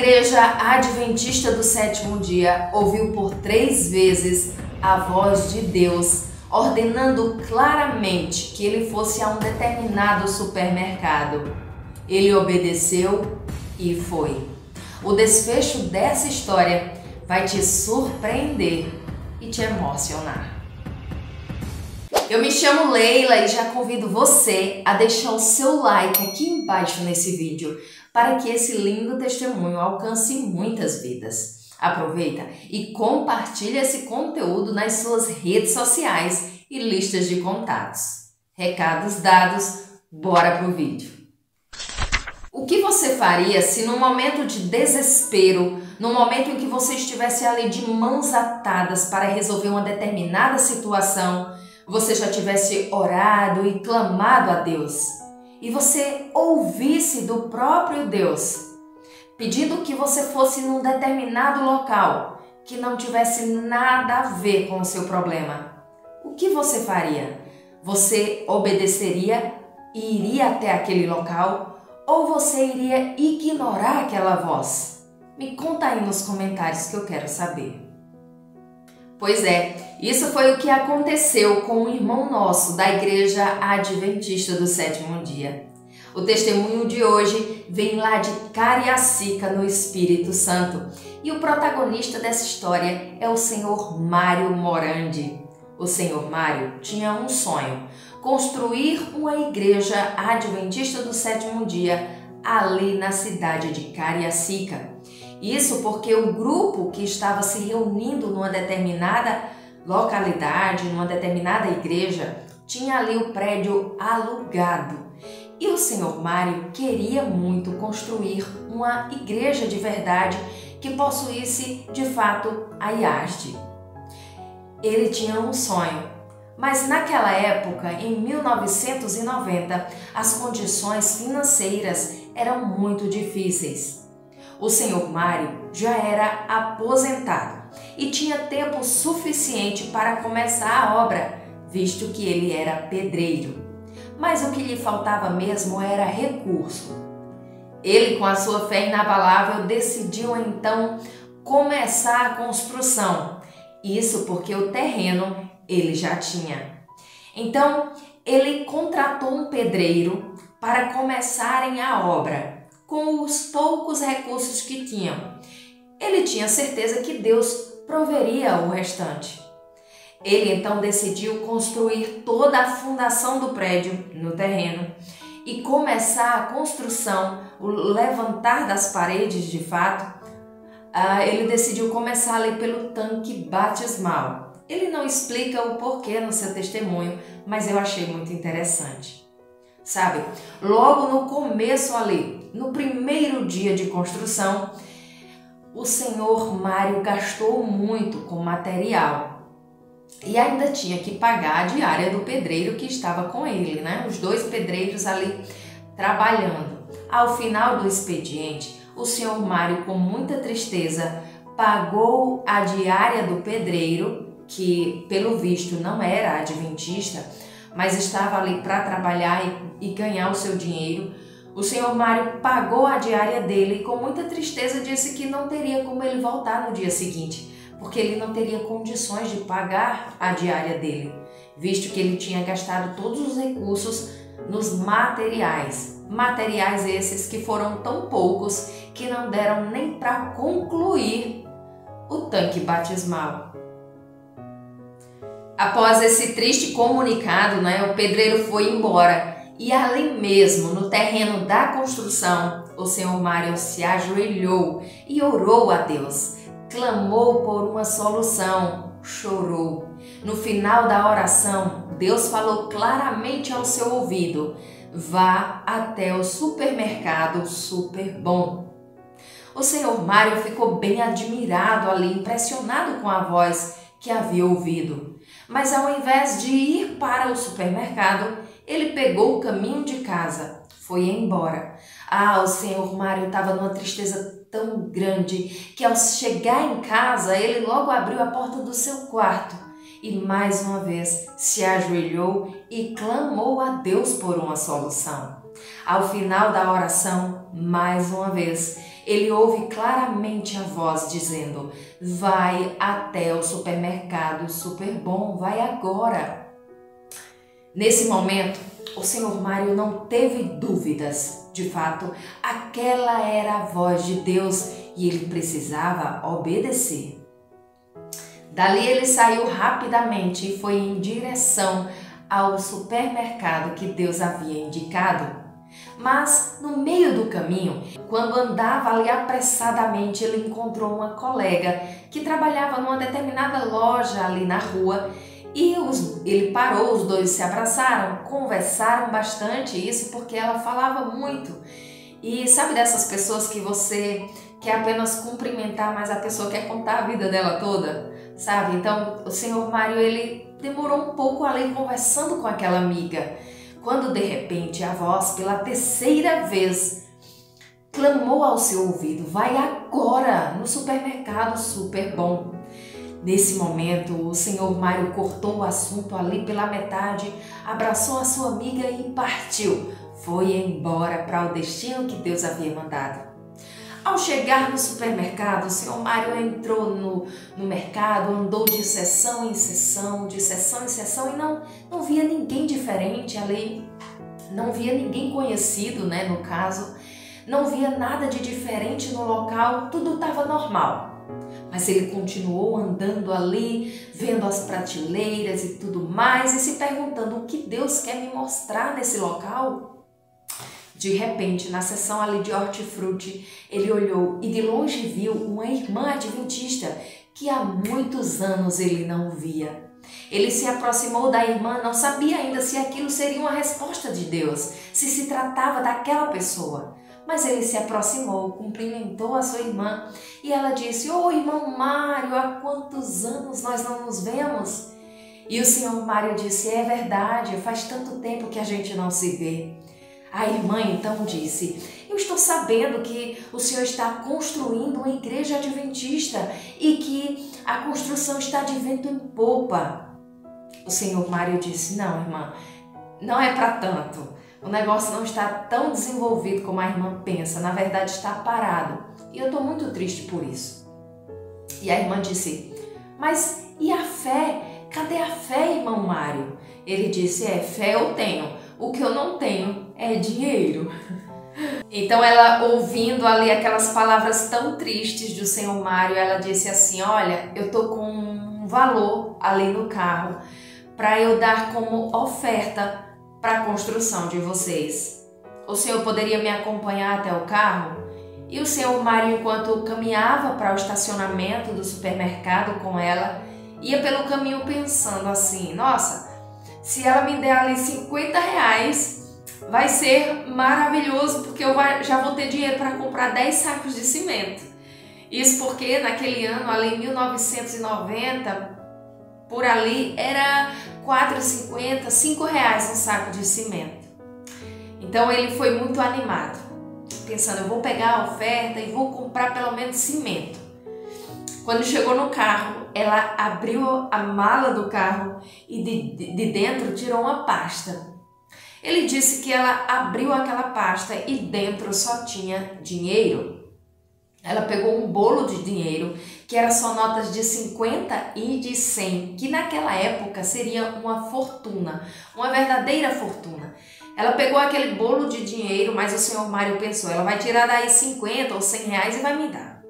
Igreja Adventista do Sétimo Dia ouviu por 3 vezes a voz de Deus, ordenando claramente que ele fosse a um determinado supermercado. Ele obedeceu e foi. O desfecho dessa história vai te surpreender e te emocionar. Eu me chamo Leila e já convido você a deixar o seu like aqui embaixo nesse vídeo para que esse lindo testemunho alcance muitas vidas. Aproveita e compartilhe esse conteúdo nas suas redes sociais e listas de contatos. Recados dados, bora pro vídeo. O que você faria se num momento de desespero, no momento em que você estivesse ali de mãos atadas para resolver uma determinada situação, você já tivesse orado e clamado a Deus, e você ouvisse do próprio Deus, pedindo que você fosse num determinado local que não tivesse nada a ver com o seu problema? O que você faria? Você obedeceria e iria até aquele local, ou você iria ignorar aquela voz? Me conta aí nos comentários que eu quero saber. Pois é, isso foi o que aconteceu com um irmão nosso da Igreja Adventista do Sétimo Dia. O testemunho de hoje vem lá de Cariacica, no Espírito Santo, e o protagonista dessa história é o senhor Mário Morandi. O senhor Mário tinha um sonho: construir uma igreja adventista do sétimo dia ali na cidade de Cariacica. Isso porque o grupo que estava se reunindo numa determinada localidade, numa determinada igreja, tinha ali o prédio alugado. E o senhor Mário queria muito construir uma igreja de verdade que possuísse de fato a IASD. Ele tinha um sonho, mas naquela época, em 1990, as condições financeiras eram muito difíceis. O senhor Mário já era aposentado e tinha tempo suficiente para começar a obra, visto que ele era pedreiro. Mas o que lhe faltava mesmo era recurso. Ele, com a sua fé inabalável, decidiu então começar a construção. Isso porque o terreno ele já tinha. Então, ele contratou um pedreiro para começarem a obra, com os poucos recursos que tinham. Ele tinha certeza que Deus proveria o restante. Ele então decidiu construir toda a fundação do prédio no terreno e começar a construção, o levantar das paredes de fato. Ele decidiu começar ali pelo tanque batismal. Ele não explica o porquê no seu testemunho, mas eu achei muito interessante. Sabe, logo no começo ali, no primeiro dia de construção, o senhor Mário gastou muito com material e ainda tinha que pagar a diária do pedreiro que estava com ele, né? Os 2 pedreiros ali trabalhando. Ao final do expediente, o senhor Mário, com muita tristeza, pagou a diária do pedreiro, que pelo visto não era adventista, mas estava ali para trabalhar e ganhar o seu dinheiro. O senhor Mário pagou a diária dele e com muita tristeza disse que não teria como ele voltar no dia seguinte, porque ele não teria condições de pagar a diária dele, visto que ele tinha gastado todos os recursos nos materiais. Materiais esses que foram tão poucos que não deram nem para concluir o tanque batismal. Após esse triste comunicado, o pedreiro foi embora e ali mesmo, no terreno da construção, o senhor Mário se ajoelhou e orou a Deus, clamou por uma solução, chorou. No final da oração, Deus falou claramente ao seu ouvido: vá até o supermercado Super Bom. O senhor Mário ficou bem admirado ali, impressionado com a voz que havia ouvido. Mas ao invés de ir para o supermercado, ele pegou o caminho de casa, foi embora. O senhor Mário estava numa tristeza tão grande que ao chegar em casa, ele logo abriu a porta do seu quarto e mais uma vez se ajoelhou e clamou a Deus por uma solução. Ao final da oração, mais uma vez, ele ouve claramente a voz dizendo: vai até o supermercado Super Bom, vai agora. Nesse momento, o Senhor Mário não teve dúvidas. De fato, aquela era a voz de Deus e ele precisava obedecer. Dali ele saiu rapidamente e foi em direção ao supermercado que Deus havia indicado. Mas no meio do caminho, quando andava ali apressadamente, ele encontrou uma colega que trabalhava numa determinada loja ali na rua e ele parou, os dois se abraçaram, conversaram bastante, isso porque ela falava muito. E sabe dessas pessoas que você quer apenas cumprimentar, mas a pessoa quer contar a vida dela toda, sabe? Então o Senhor Mário, ele demorou um pouco ali conversando com aquela amiga, quando de repente a voz pela terceira vez clamou ao seu ouvido: vai agora no supermercado Super Bom. Nesse momento, o Senhor Mário cortou o assunto ali pela metade, abraçou a sua amiga e partiu. Foi embora para o destino que Deus havia mandado. Ao chegar no supermercado, o Senhor Mário entrou no mercado, andou de seção em seção, e não via ninguém diferente ali, não via ninguém conhecido, né, no caso, não via nada de diferente no local, tudo estava normal. Mas ele continuou andando ali, vendo as prateleiras e tudo mais e se perguntando: o que Deus quer me mostrar nesse local? De repente, na seção ali de hortifruti, ele olhou e de longe viu uma irmã adventista que há muitos anos ele não via. Ele se aproximou da irmã, não sabia ainda se aquilo seria uma resposta de Deus, se tratava daquela pessoa. Mas ele se aproximou, cumprimentou a sua irmã e ela disse: ô irmão Mário, há quantos anos nós não nos vemos? E o Senhor Mário disse: é verdade, faz tanto tempo que a gente não se vê. A irmã então disse: eu estou sabendo que o senhor está construindo uma igreja adventista e que a construção está de vento em popa. O Senhor Mário disse: não, irmã, não é para tanto. O negócio não está tão desenvolvido como a irmã pensa, na verdade está parado. E eu estou muito triste por isso. E a irmã disse: mas e a fé? Cadê a fé, irmão Mário? Ele disse: fé eu tenho. O que eu não tenho é dinheiro. Então ela, ouvindo ali aquelas palavras tão tristes do Senhor Mário, ela disse assim: olha, eu tô com um valor ali no carro para eu dar como oferta para a construção de vocês. O senhor poderia me acompanhar até o carro? E o Senhor Mário, enquanto caminhava para o estacionamento do supermercado com ela, ia pelo caminho pensando assim: nossa, se ela me der ali 50 reais, vai ser maravilhoso, porque eu já vou ter dinheiro para comprar 10 sacos de cimento. Isso porque naquele ano, ali em 1990, por ali era R$4,50, R$5 um saco de cimento. Então ele foi muito animado, pensando: eu vou pegar a oferta e vou comprar pelo menos cimento. Quando chegou no carro, ela abriu a mala do carro e de dentro tirou uma pasta. Ele disse que ela abriu aquela pasta e dentro só tinha dinheiro. Ela pegou um bolo de dinheiro, que era só notas de 50 e de 100, que naquela época seria uma fortuna, uma verdadeira fortuna. Ela pegou aquele bolo de dinheiro, mas o Senhor Mário pensou: ela vai tirar daí 50 ou 100 reais e vai me dar.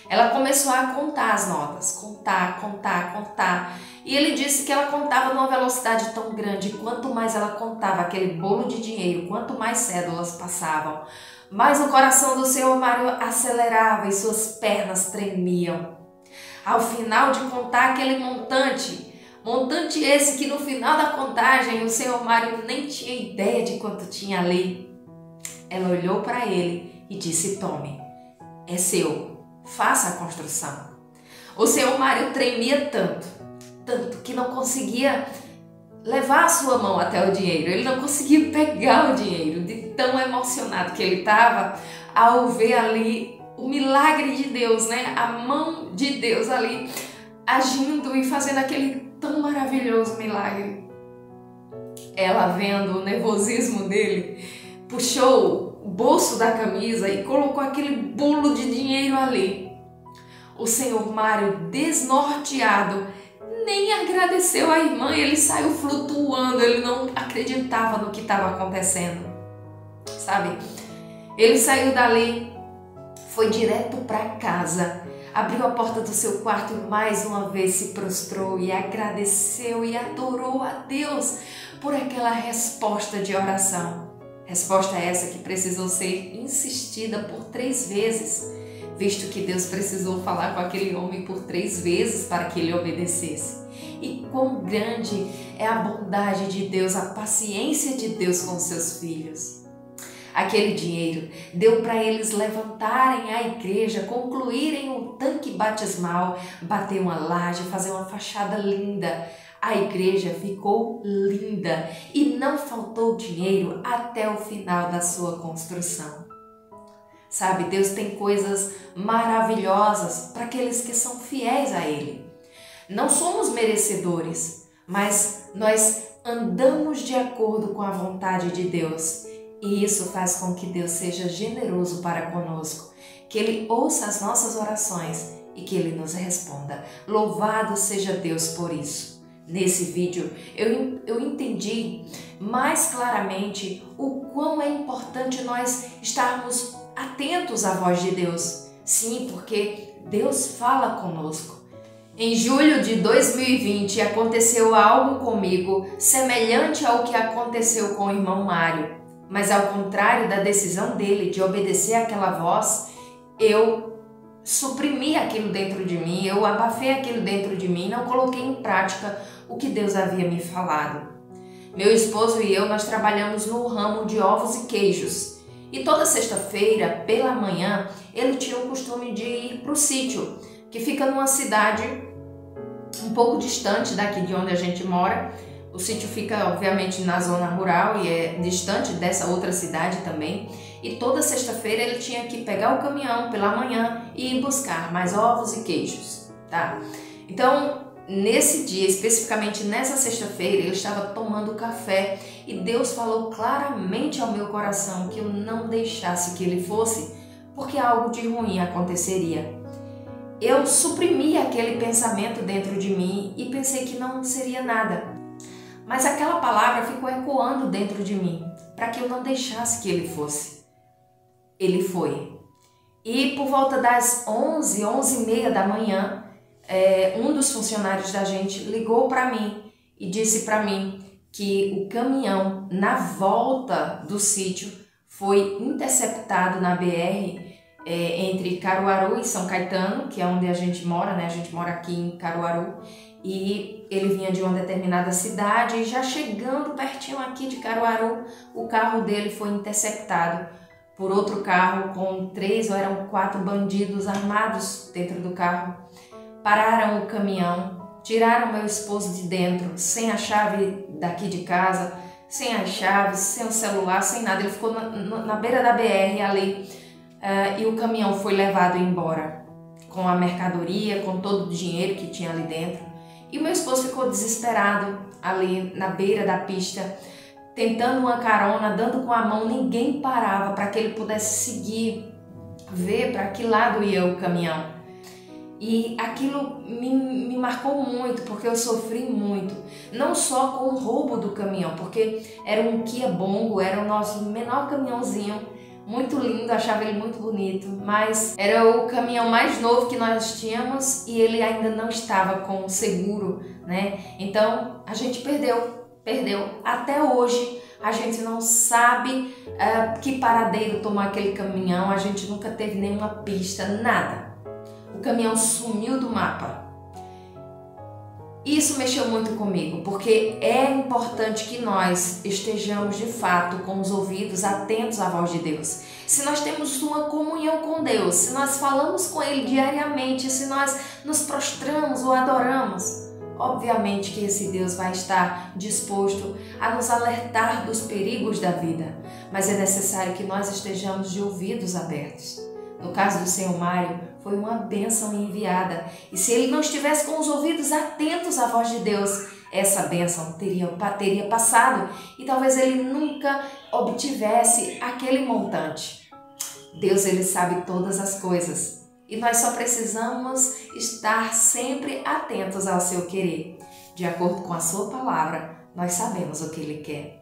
Ela começou a contar as notas, contar. E ele disse que ela contava numa velocidade tão grande, quanto mais ela contava aquele bolo de dinheiro, quanto mais cédulas passavam, mais o coração do Senhor Mário acelerava e suas pernas tremiam. Ao final de contar aquele montante esse que no final da contagem o Senhor Mário nem tinha ideia de quanto tinha ali, ela olhou para ele e disse: tome, é seu, faça a construção. O Senhor Mário tremia tanto que não conseguia levar a sua mão até o dinheiro, ele não conseguia pegar o dinheiro, de tão emocionado que ele estava ao ver ali o milagre de Deus, né? A mão de Deus ali agindo e fazendo aquele tão maravilhoso milagre. Ela, vendo o nervosismo dele, puxou o bolso da camisa e colocou aquele bolo de dinheiro ali. O senhor Mário, desnorteado, nem agradeceu a irmã, ele saiu flutuando, ele não acreditava no que estava acontecendo, sabe? Ele saiu dali, foi direto para casa, abriu a porta do seu quarto e mais uma vez se prostrou e agradeceu e adorou a Deus por aquela resposta de oração. Resposta essa que precisou ser insistida por 3 vezes, visto que Deus precisou falar com aquele homem por 3 vezes para que ele obedecesse. E quão grande é a bondade de Deus, a paciência de Deus com seus filhos. Aquele dinheiro deu para eles levantarem a igreja, concluírem um tanque batismal, bater uma laje, fazer uma fachada linda. A igreja ficou linda e não faltou dinheiro até o final da sua construção. Sabe, Deus tem coisas maravilhosas para aqueles que são fiéis a Ele. Não somos merecedores, mas nós andamos de acordo com a vontade de Deus. E isso faz com que Deus seja generoso para conosco, que Ele ouça as nossas orações e que Ele nos responda. Louvado seja Deus por isso. Nesse vídeo eu entendi mais claramente o quão é importante nós estarmos atentos à voz de Deus. Sim, porque Deus fala conosco. Em julho de 2020 aconteceu algo comigo semelhante ao que aconteceu com o irmão Mário. Mas ao contrário da decisão dele de obedecer àquela voz, eu suprimi aquilo dentro de mim, eu abafei aquilo dentro de mim, não coloquei em prática o que Deus havia me falado. Meu esposo e eu, nós trabalhamos no ramo de ovos e queijos. E toda sexta-feira, pela manhã, ele tinha o costume de ir para o sítio, que fica numa cidade um pouco distante daqui de onde a gente mora. O sítio fica, obviamente, na zona rural e é distante dessa outra cidade também. E toda sexta-feira ele tinha que pegar o caminhão pela manhã e ir buscar mais ovos e queijos, tá? Então, nesse dia, especificamente nessa sexta-feira, ele estava tomando café e Deus falou claramente ao meu coração que eu não deixasse que ele fosse, porque algo de ruim aconteceria. Eu suprimi aquele pensamento dentro de mim e pensei que não seria nada. Mas aquela palavra ficou ecoando dentro de mim, para que eu não deixasse que ele fosse. Ele foi. E por volta das 11, 11h30 da manhã, um dos funcionários da gente ligou para mim e disse para mim que o caminhão na volta do sítio foi interceptado na BR entre Caruaru e São Caetano, que é onde a gente mora, né? A gente mora aqui em Caruaru. E ele vinha de uma determinada cidade e já chegando pertinho aqui de Caruaru, o carro dele foi interceptado por outro carro com 3 ou eram 4 bandidos armados dentro do carro. Pararam o caminhão, tiraram meu esposo de dentro, sem a chave daqui de casa, sem as chaves, sem o celular, sem nada. Ele ficou na beira da BR ali e o caminhão foi levado embora com a mercadoria, com todo o dinheiro que tinha ali dentro. E o meu esposo ficou desesperado ali na beira da pista, tentando uma carona, dando com a mão, ninguém parava para que ele pudesse seguir, ver para que lado ia o caminhão. E aquilo me marcou muito, porque eu sofri muito, não só com o roubo do caminhão, porque era um Kia Bongo, era o nosso menor caminhãozinho, muito lindo, achava ele muito bonito, mas era o caminhão mais novo que nós tínhamos e ele ainda não estava com seguro, né? Então a gente perdeu. Até hoje a gente não sabe que paradeiro tomou aquele caminhão, a gente nunca teve nenhuma pista, nada. O caminhão sumiu do mapa. Isso mexeu muito comigo, porque é importante que nós estejamos de fato com os ouvidos atentos à voz de Deus. Se nós temos uma comunhão com Deus, se nós falamos com Ele diariamente, se nós nos prostramos ou adoramos, obviamente que esse Deus vai estar disposto a nos alertar dos perigos da vida, mas é necessário que nós estejamos de ouvidos abertos. No caso do Senhor Mário, foi uma bênção enviada. E se ele não estivesse com os ouvidos atentos à voz de Deus, essa bênção teria passado e talvez ele nunca obtivesse aquele montante. Deus, ele sabe todas as coisas e nós só precisamos estar sempre atentos ao seu querer. De acordo com a sua palavra, nós sabemos o que ele quer.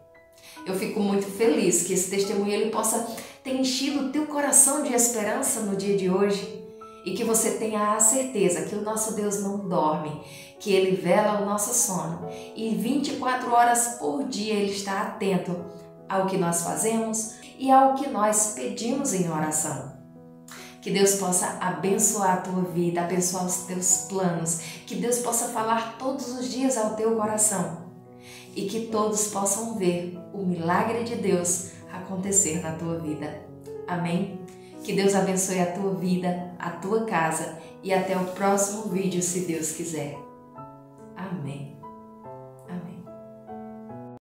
Eu fico muito feliz que esse testemunho ele possa ter enchido o teu coração de esperança no dia de hoje e que você tenha a certeza que o nosso Deus não dorme, que Ele vela o nosso sono e 24 horas por dia Ele está atento ao que nós fazemos e ao que nós pedimos em oração. Que Deus possa abençoar a tua vida, abençoar os teus planos, que Deus possa falar todos os dias ao teu coração e que todos possam ver o milagre de Deus acontecer na tua vida. Amém? Que Deus abençoe a tua vida, a tua casa e até o próximo vídeo, se Deus quiser.